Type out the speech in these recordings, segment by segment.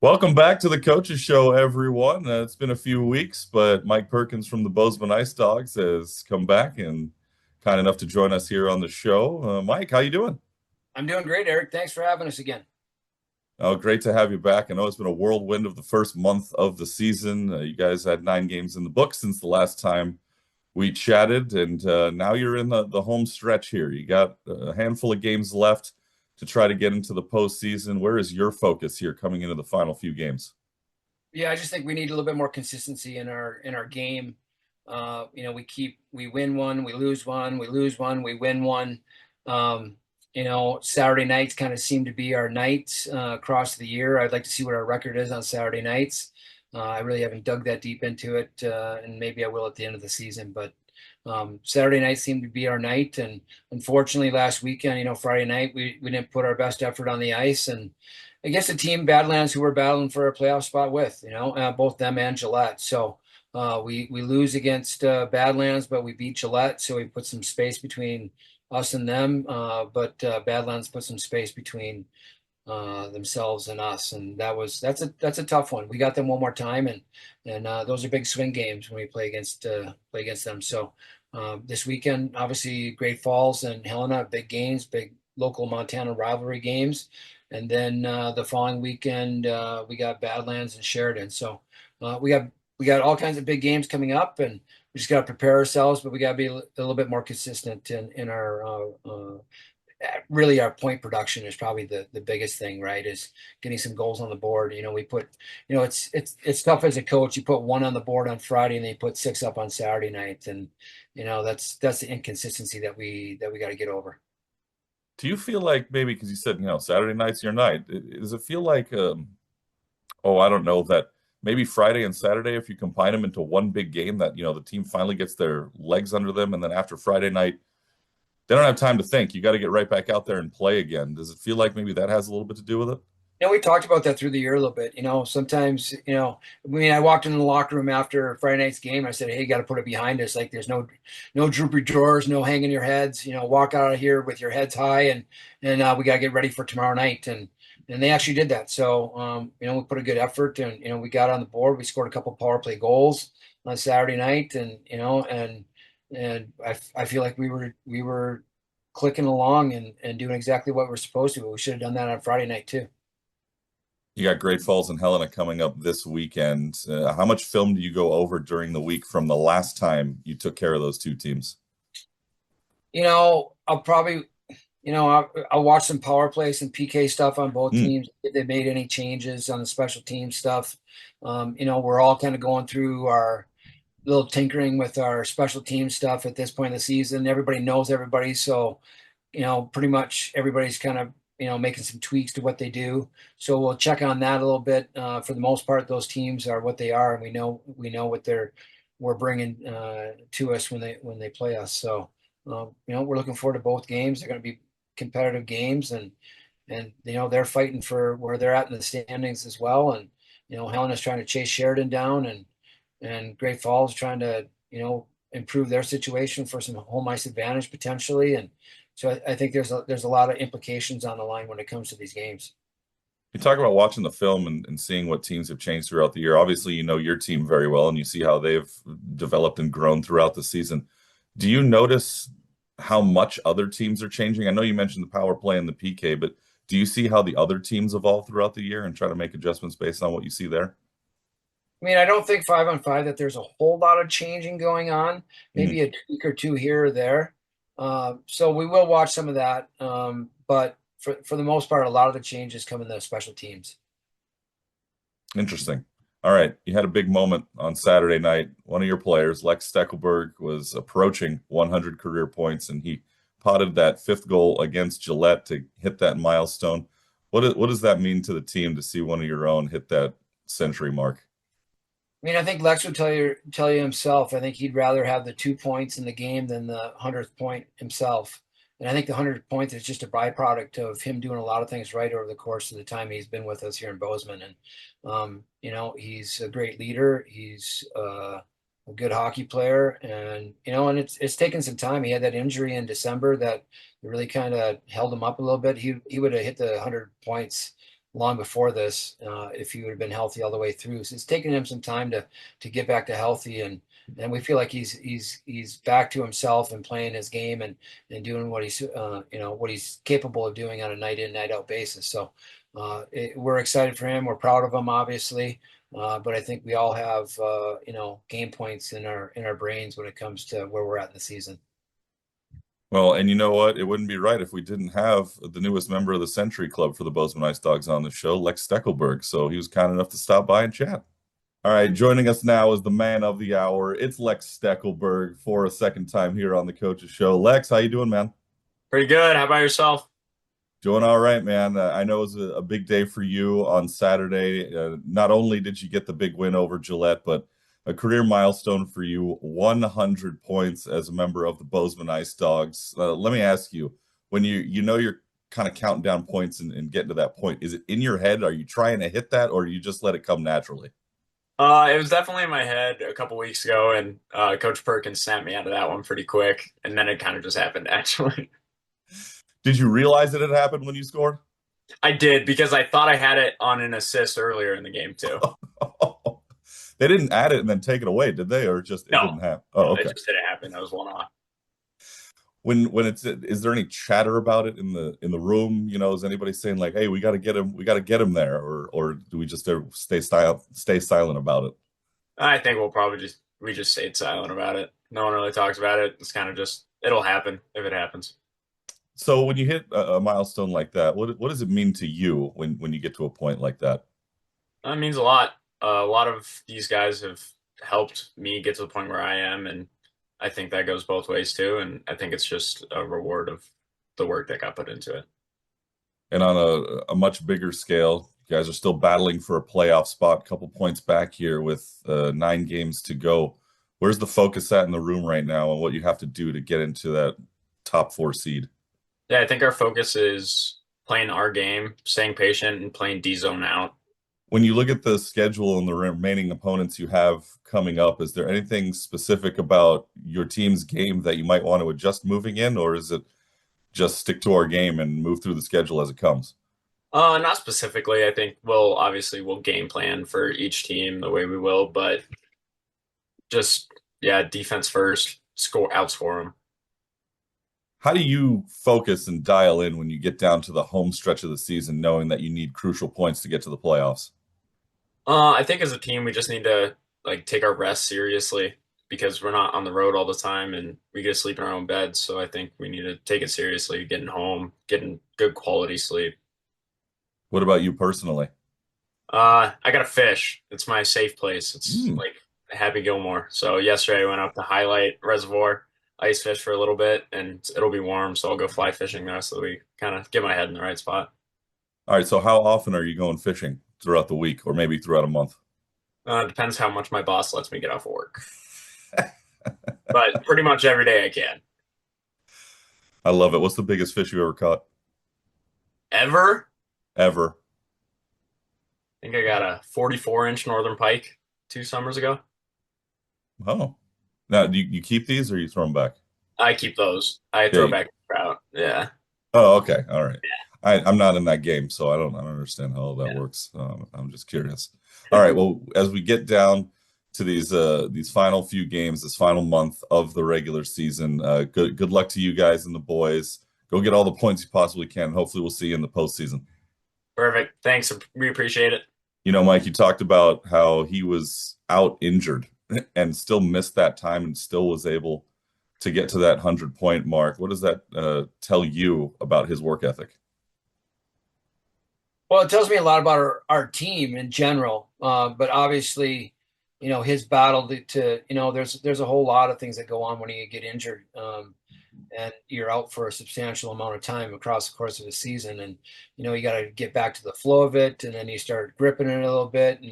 Welcome back to the Coaches Show, everyone. It's been a few weeks, but Mike Perkins from the Bozeman Icedogs has come back and kind enough to join us here on the show. Mike, how you doing? I'm doing great, Eric. Thanks for having us again. Oh, great to have you back. I know it's been a whirlwind of the first month of the season. You guys had 9 games in the book since the last time we chatted, and now you're in the home stretch here. You got a handful of games left to try to get into the postseason. Where is your focus here coming into the final few games? Yeah, I just think we need a little bit more consistency in our game. We win one, we lose one, we lose one, we win one. Um, Saturday nights kind of seem to be our nights across the year. I'd like to see what our record is on Saturday nights. I really haven't dug that deep into it, and maybe I will at the end of the season. But Saturday nights seem to be our night, and unfortunately, last weekend, Friday night, we didn't put our best effort on the ice, and against a team, Badlands, who we're battling for a playoff spot with, both them and Gillette. So we lose against Badlands, but we beat Gillette, so we put some space between us and them. But Badlands put some space between themselves and us, and that's a tough one. We got them one more time, and those are big swing games when we play against them. So this weekend, obviously, Great Falls and Helena, big games, big local Montana rivalry games, and then the following weekend we got Badlands and Sheridan. So we got all kinds of big games coming up, and we just got to prepare ourselves, but we got to be a little bit more consistent in our really our point production is probably the biggest thing, right? Is getting some goals on the board. We put, it's tough as a coach. You put one on the board on Friday and then you put six up on Saturday night, and that's the inconsistency that we got to get over. Do you feel like maybe because you said, Saturday night's your night, does it feel like, oh, I don't know, that maybe Friday and Saturday, if you combine them into one big game, that, the team finally gets their legs under them, and then after Friday night, they don't have time to think. You got to get right back out there and play again. Does it feel like maybe that has a little bit to do with it? We talked about that through the year a little bit. Sometimes, I walked in the locker room after Friday night's game. I said, "Hey, you got to put it behind us. Like, there's no droopy drawers, no hanging your heads. Walk out of here with your heads high, and we got to get ready for tomorrow night." And they actually did that. So, we put a good effort, and we got on the board. We scored a couple power play goals on Saturday night, and I feel like we were clicking along and doing exactly what we're supposed to. But we should have done that on Friday night too. You got Great Falls and Helena coming up this weekend. How much film do you go over during the week from the last time you took care of those two teams? I'll probably, I'll watch some power plays and PK stuff on both Hmm. teams. If they made any changes on the special team stuff, we're all kind of going through our little tinkering with our special team stuff at this point in the season. Everybody knows everybody, so pretty much everybody's kind of making some tweaks to what they do. So we'll check on that a little bit. For the most part, those teams are what they are, and we know what we're bringing to us when they play us. So we're looking forward to both games. They're going to be competitive games, and they're fighting for where they're at in the standings as well. And Helena's trying to chase Sheridan down, and Great Falls trying to improve their situation for some home ice advantage potentially. And so I think there's a lot of implications on the line when it comes to these games. You talk about watching the film and seeing what teams have changed throughout the year. Obviously, you know your team very well, and you see how they've developed and grown throughout the season. Do you notice how much other teams are changing? I know you mentioned the power play and the PK, but do you see how the other teams evolve throughout the year and try to make adjustments based on what you see there? I don't think 5-on-5 that there's a whole lot of changing going on. Mhm. Maybe a tweak or two here or there. So we will watch some of that. But for the most part, a lot of the changes come in the special teams. Interesting. All right. You had a big moment on Saturday night. One of your players, Lex Steckelberg, was approaching 100 career points, and he potted that fifth goal against Gillette to hit that milestone. What does that mean to the team to see one of your own hit that century mark? I think Lex would tell you himself. I think he'd rather have the 2 points in the game than the 100th point himself. And I think the 100th point is just a byproduct of him doing a lot of things right over the course of the time he's been with us here in Bozeman. And he's a great leader. He's a good hockey player, and it's taken some time. He had that injury in December that really kind of held him up a little bit. He would have hit the 100 points long before this, if he would have been healthy all the way through. So it's taken him some time to get back to healthy, and we feel like he's back to himself and playing his game and doing what he's what he's capable of doing on a night in, night out basis. So we're excited for him. We're proud of him, obviously. But I think we all have game points in our brains when it comes to where we're at in the season. Well, and you know what? It wouldn't be right if we didn't have the newest member of the Century Club for the Bozeman Icedogs on the show, Lex Steckelberg. So he was kind enough to stop by and chat. All right, joining us now is the man of the hour. It's Lex Steckelberg for a second time here on the Coaches Show. Lex, how you doing, man? Pretty good. How about yourself? Doing all right, man. I know it was a big day for you on Saturday. Not only did you get the big win over Gillette, but a career milestone for you, 100 points as a member of the Bozeman Icedogs. Let me ask you, when you know you're kind of counting down points and getting to that point, is it in your head? Are you trying to hit that, or do you just let it come naturally? It was definitely in my head a couple weeks ago, and Coach Perkins snapped me out of that one pretty quick, and then it kind of just happened, actually. Did you realize it had happened when you scored? I did because I thought I had it on an assist earlier in the game too. They didn't add it and then take it away, did they? Or just it No, didn't happen? Oh, it okay. just didn't happen. That was one off. When it's is there any chatter about it in the room? Is anybody saying like, "Hey, we got to get him there," or do we just stay silent about it? I think we just stayed silent about it. No one really talks about it. It's kind of just it'll happen if it happens. So when you hit a milestone like that, what does it mean to you when you get to a point like that? That means a lot. A lot of these guys have helped me get to the point where I am, and I think that goes both ways too. And I think it's just a reward of the work that got put into it. And on a much bigger scale, you guys are still battling for a playoff spot, a couple points back here with 9 games to go. Where's the focus at in the room right now, and what you have to do to get into that top 4 seed? Yeah, I think our focus is playing our game, staying patient, and playing D zone out. When you look at the schedule and the remaining opponents you have coming up, is there anything specific about your team's game that you might want to adjust moving in, or is it just stick to our game and move through the schedule as it comes? Not specifically. I think we'll game plan for each team the way we will, but just yeah, defense first, outscore them. How do you focus and dial in when you get down to the home stretch of the season, knowing that you need crucial points to get to the playoffs? I think as a team we just need to like take our rest seriously because we're not on the road all the time and we get to sleep in our own beds. So I think we need to take it seriously, getting home, getting good quality sleep. What about you personally? I got to fish. It's my safe place. It's Hmm. like Happy Gilmore. So yesterday I went up to Highlight Reservoir, ice fish for a little bit, and it'll be warm, so I'll go fly fishing the rest of the week. Kind of get my head in the right spot. All right, so how often are you going fishing throughout the week or maybe throughout a month? Depends how much my boss lets me get off work, but pretty much every day I can. I love it. What's the biggest fish you ever caught? Ever? Ever? I think I got a 44-inch northern pike 2 summers ago. Oh. Now, do you keep these or you throw them back? I keep those. I Yeah. throw back the trout. Yeah. Oh, okay. All right. I'm not in that game, so I don't understand how all that works. I'm just curious. All right. Well, as we get down to these final few games, this final month of the regular season, good luck to you guys and the boys. Go get all the points you possibly can. Hopefully, we'll see you in the postseason. Perfect. Thanks. We appreciate it. Mike, you talked about how he was out injured and still missed that time and still was able to get to that 100-point mark. What does that tell you about his work ethic? Well, it tells me a lot about our team in general. But obviously, his battle there's a whole lot of things that go on when you get injured. And you're out for a substantial amount of time across the course of the season. And, you got to get back to the flow of it. And then you start gripping it a little bit and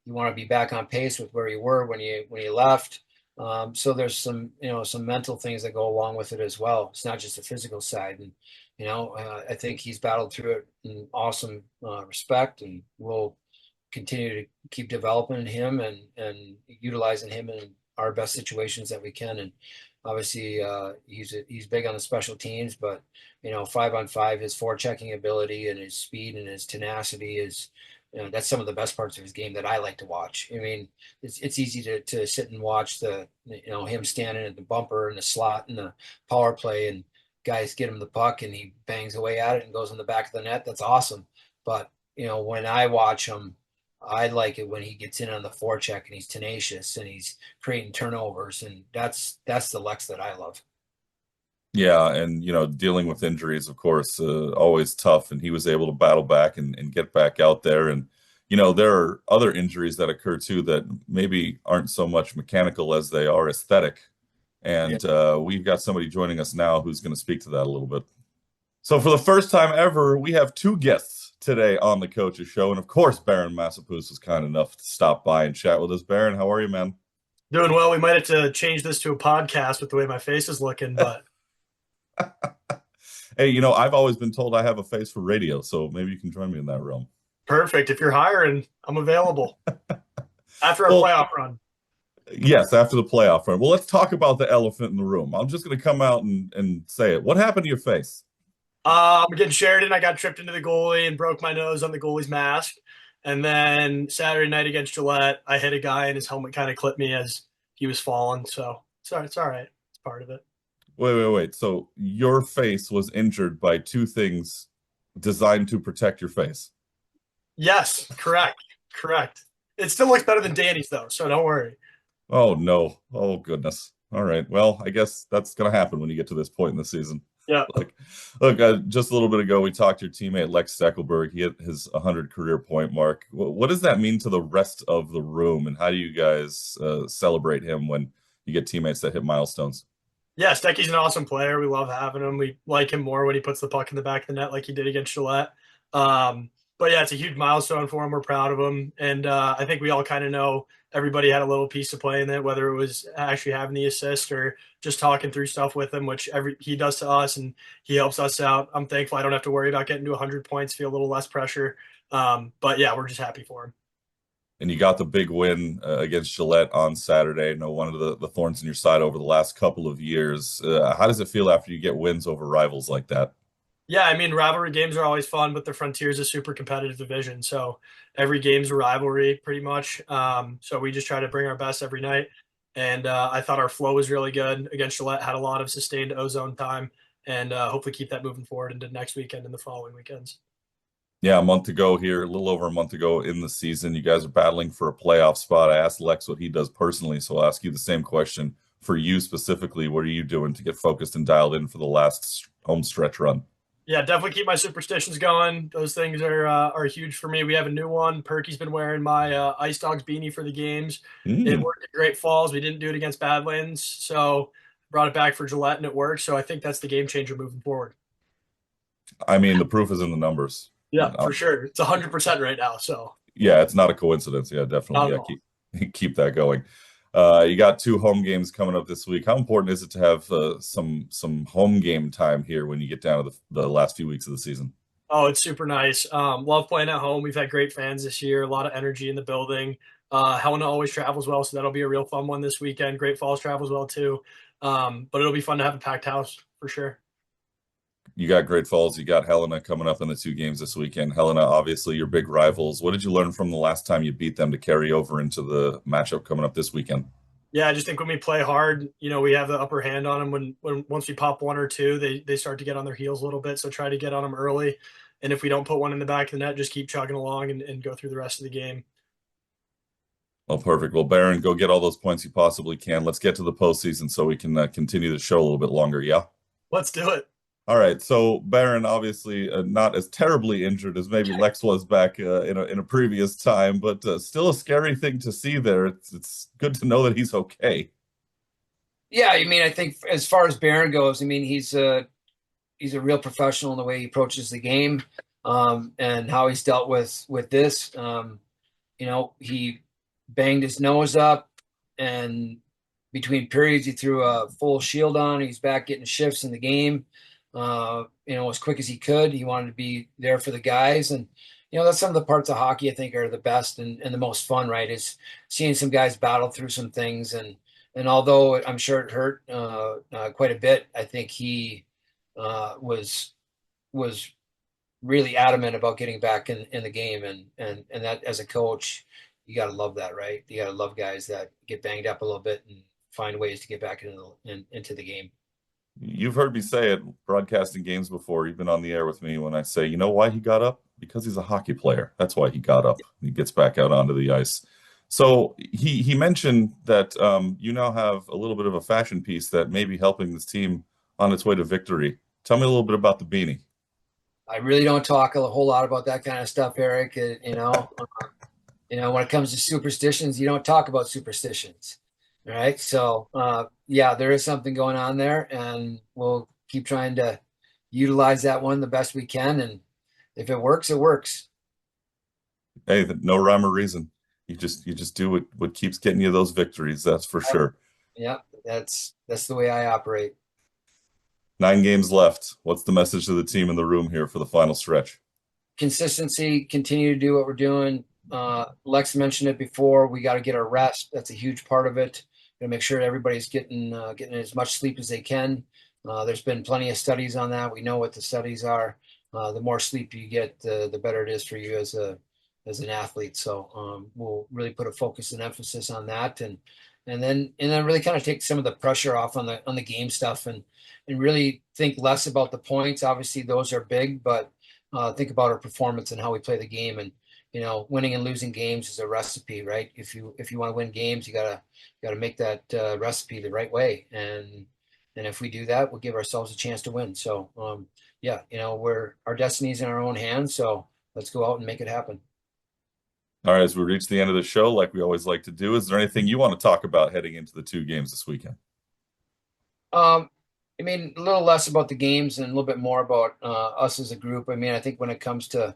you want to be back on pace with where you were when you left. So there's some mental things that go along with it as well. It's not just the physical side. And, I think he's battled through it in awesome respect, and we'll continue to keep developing him and utilizing him in our best situations that we can. And Obviously, he's big on the special teams, but 5-on-5, his forechecking ability and his speed and his tenacity is, that's some of the best parts of his game that I like to watch. I mean, it's easy to sit and watch him standing at the bumper and the slot and the power play, and guys get him the puck and he bangs away at it and goes in the back of the net. That's awesome. But when I watch him, I like it when he gets in on the forecheck and he's tenacious and he's creating turnovers, and that's the Lex that I love. Yeah, and dealing with injuries, of course, always tough. And he was able to battle back and get back out there. And there are other injuries that occur too that maybe aren't so much mechanical as they are aesthetic. Yeah. And we've got somebody joining us now who's going to speak to that a little bit. So for the first time ever, we have two guests today on the Coaches Show. And of course, Baron Masopust was kind enough to stop by and chat with us. Baron, how are you, man? Doing well. We might have to change this to a podcast with the way my face is looking, but Hey, I've always been told I have a face for radio, so maybe you can join me in that realm. perfect. If you're hiring, I'm available after our Well, playoff run. yes, after the playoff run. Well, let's talk about the elephant in the room. I'm just going to come out and say it. What happened to your face? Against Sheridan, I got tripped into the goalie and broke my nose on the goalie's mask. And then Saturday night against Gillette, I hit a guy and his helmet kind of clipped me as he was falling. So it's all right. It's part of it. Wait. So your face was injured by two things designed to protect your face. Yes, correct. It still looks better than Danny's though, so don't worry. Oh, no. Oh, goodness. All right. Well, I guess that's going to happen when you get to this point in the season. Yeah. Look, just a little bit ago, we talked to your teammate Lex Steckelberg. He hit his 100 career point mark. What does that mean to the rest of the room, and how do you guys celebrate him when you get teammates that hit milestones? Yeah, Stecky's an awesome player. We love having him. We like him more when he puts the puck in the back of the net like he did against Gillette. But yeah, it's a huge milestone for him. We're proud of him. And I think we all kind of know everybody had a little piece to play in it, whether it was actually having the assist or just talking through stuff with him, which he does to us and he helps us out. I'm thankful I don't have to worry about getting to 100 points, feel a little less pressure. But yeah, we're just happy for him. And you got the big win against Gillette on Saturday. One of the thorns in your side over the last couple of years. How does it feel after you get wins over rivals like that? Yeah, I mean, rivalry games are always fun, but the Frontier is a super competitive division. So every game's a rivalry pretty much. So we just try to bring our best every night. And I thought our flow was really good against Gillette, had a lot of sustained ozone time, and hopefully keep that moving forward into next weekend and the following weekends. Yeah, a month ago here, a little over a month ago in the season, you guys are battling for a playoff spot. I asked Lex what he does personally, so I'll ask you the same question for you specifically. What are you doing to get focused and dialed in for the last home stretch run? Yeah, definitely keep my superstitions going. Those things are huge for me. We have a new one. Perky's been wearing my Ice Dogs beanie for the games. It worked at Great Falls. We didn't do it against Badlands, so brought it back for Gillette and it worked. So I think that's the game changer moving forward. I mean, the proof is in the numbers. Yeah, for sure. It's 100% right now. So yeah, it's not a coincidence. Yeah, definitely. Yeah, keep that going. You got two home games coming up this week. How important is it to have some home game time here when you get down to the last few weeks of the season? Oh, it's super nice. Love playing at home. We've had great fans this year. A lot of energy in the building. Helena always travels well, so that'll be a real fun one this weekend. Great Falls travels well too. But it'll be fun to have a packed house for sure. You got Great Falls, you got Helena coming up in the two games this weekend. Helena, obviously, your big rivals. What did you learn from the last time you beat them to carry over into the matchup coming up this weekend? Yeah, I just think when we play hard, we have the upper hand on them. When once we pop one or two, they start to get on their heels a little bit. So try to get on them early. And if we don't put one in the back of the net, just keep chugging along and go through the rest of the game. Well, perfect. Well, Baron, go get all those points you possibly can. Let's get to the postseason so we can continue the show a little bit longer. Yeah? Let's do it. All right, so Baron obviously not as terribly injured as maybe Lex was back in a previous time, but still a scary thing to see there. It's good to know that he's okay. Yeah, I mean, I think as far as Baron goes, I mean, he's a real professional in the way he approaches the game, and how he's dealt with this. He banged his nose up, and between periods he threw a full shield on. He's back getting shifts in the game. As quick as he could. He wanted to be there for the guys. And, that's some of the parts of hockey I think are the best and the most fun, right? Is seeing some guys battle through some things and And although I'm sure it hurt quite a bit, I think he was really adamant about getting back in the game, and that as a coach, you got to love that, right? You got to love guys that get banged up a little bit and find ways to get back into the game. You've heard me say it broadcasting games before. You've been on the air with me when I say, you know why he got up? Because he's a hockey player. That's why he got up. He gets back out onto the ice. So he mentioned that you now have a little bit of a fashion piece that may be helping this team on its way to victory. Tell me a little bit about the beanie. I really don't talk a whole lot about that kind of stuff, Eric. When it comes to superstitions, you don't talk about superstitions. All right. So, yeah, there is something going on there, and we'll keep trying to utilize that one the best we can. And if it works, it works. Hey, no rhyme or reason. You just do what keeps getting you those victories. That's for sure. Yeah, that's the way I operate. 9 games left. What's the message to the team in the room here for the final stretch? Consistency, continue to do what we're doing. Lex mentioned it before. We got to get our rest. That's a huge part of it. Got to make sure everybody's getting as much sleep as they can. There's been plenty of studies on that. We know what the studies are. The more sleep you get, the better it is for you as an athlete. So we'll really put a focus and emphasis on that, and then really kind of take some of the pressure off on the game stuff, and really think less about the points. Obviously, those are big, but think about our performance and how we play the game. And winning and losing games is a recipe, right? If you want to win games, you gotta make that recipe the right way. And if we do that, we'll give ourselves a chance to win. So yeah, our destiny's in our own hands. So let's go out and make it happen. All right, as we reach the end of the show, like we always like to do, is there anything you want to talk about heading into the 2 games this weekend? I mean, a little less about the games and a little bit more about us as a group. I mean, I think when it comes to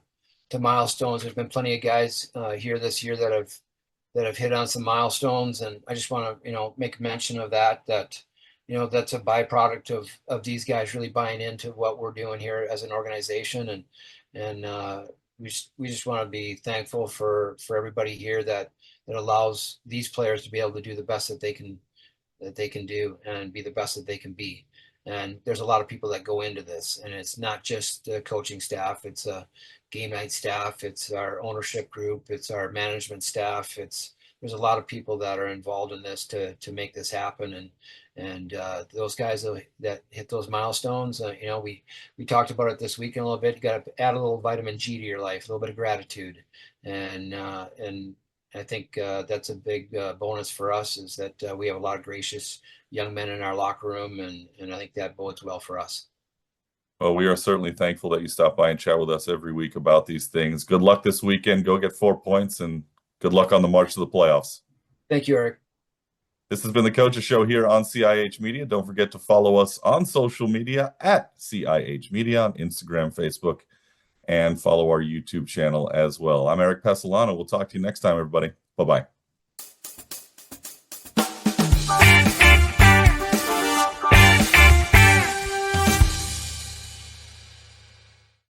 milestones, there's been plenty of guys here this year that have hit on some milestones, and I just want to make mention of that that's a byproduct of these guys really buying into what we're doing here as an organization, and we just want to be thankful for everybody here that allows these players to be able to do the best that they can do and be the best that they can be. And there's a lot of people that go into this, and it's not just the coaching staff. It's a game night staff. It's our ownership group. It's our management staff. There's a lot of people that are involved in this to make this happen. And those guys that hit those milestones, we talked about it this weekend a little bit. You got to add a little vitamin G to your life, a little bit of gratitude. And I think that's a big bonus for us, is that we have a lot of gracious young men in our locker room, and I think that bodes well for us. Well, we are certainly thankful that you stop by and chat with us every week about these things. Good luck this weekend. Go get 4 points, and good luck on the march to the playoffs. Thank you, Eric. This has been the Coaches Show here on CIH Media. Don't forget to follow us on social media at CIH Media on Instagram, Facebook, and follow our YouTube channel as well. I'm Eric Pesolano. We'll talk to you next time, everybody. Bye-bye.